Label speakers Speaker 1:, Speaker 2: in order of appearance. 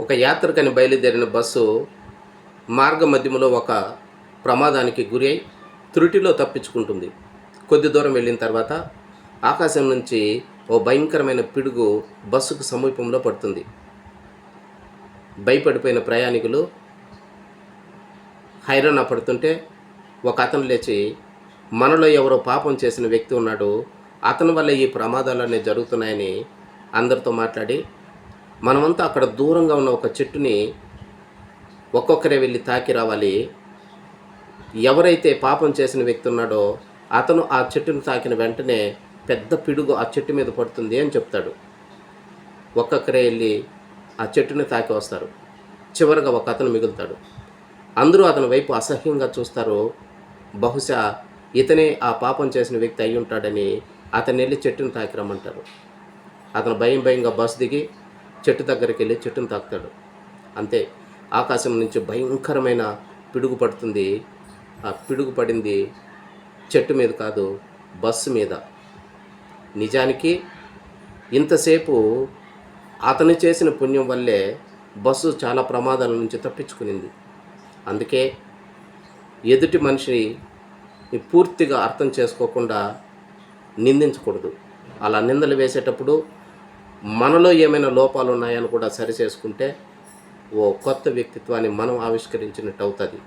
Speaker 1: ఒక యాత్రకని బయలుదేరిన బస్సు మార్గ మధ్యలో ఒక ప్రమాదానికి గురి అయి త్రుటిలో తప్పించుకుంటుంది. కొద్ది దూరం వెళ్ళిన తర్వాత ఆకాశం నుంచి ఓ భయంకరమైన పిడుగు బస్సుకు సమీపంలో పడుతుంది. భయపడిపోయిన ప్రయాణికులు హైరాణ పడుతుంటే ఒక అతను లేచి, మనలో ఎవరో పాపం చేసిన వ్యక్తి ఉన్నాడు, అతని వల్ల ఈ ప్రమాదాలన్నీ జరుగుతున్నాయని అందరితో మాట్లాడి, మనమంతా అక్కడ దూరంగా ఉన్న ఒక చెట్టుని ఒక్కొక్కరే వెళ్ళి తాకి రావాలి, ఎవరైతే పాపం చేసిన వ్యక్తి ఉన్నాడో అతను ఆ చెట్టును తాకిన వెంటనే పెద్ద పిడుగు ఆ చెట్టు మీద పడుతుంది అని చెప్తాడు. ఒక్కొక్కరే వెళ్ళి ఆ చెట్టుని తాకి వస్తారు. చివరిగా ఒక అతను మిగులుతాడు. అందరూ అతని వైపు అసహ్యంగా చూస్తారు. బహుశా ఇతనే ఆ పాపం చేసిన వ్యక్తి అయి ఉంటాడని అతను వెళ్ళి చెట్టును తాకి రమ్మంటారు. అతను భయంగా బస్సు దిగి చెట్టు దగ్గరికి వెళ్ళి చెట్టును తాకుతాడు. అంతే, ఆకాశం నుంచి భయంకరమైన పిడుగు పడుతుంది. ఆ పిడుగు పడింది చెట్టు మీద కాదు, బస్సు మీద. నిజానికి ఇంతసేపు అతను చేసిన పుణ్యం వల్లే బస్సు చాలా ప్రమాదాల నుంచి తప్పించుకునింది. అందుకే ఎదుటి మనిషిని పూర్తిగా అర్థం చేసుకోకుండా నిందించకూడదు. అలా నిందలు వేసేటప్పుడు మనలో ఏమైనా లోపాలు ఉన్నాయని కూడా సరిచేసుకుంటే ఓ కొత్త వ్యక్తిత్వాన్ని మనం ఆవిష్కరించినట్టు అవుతుంది.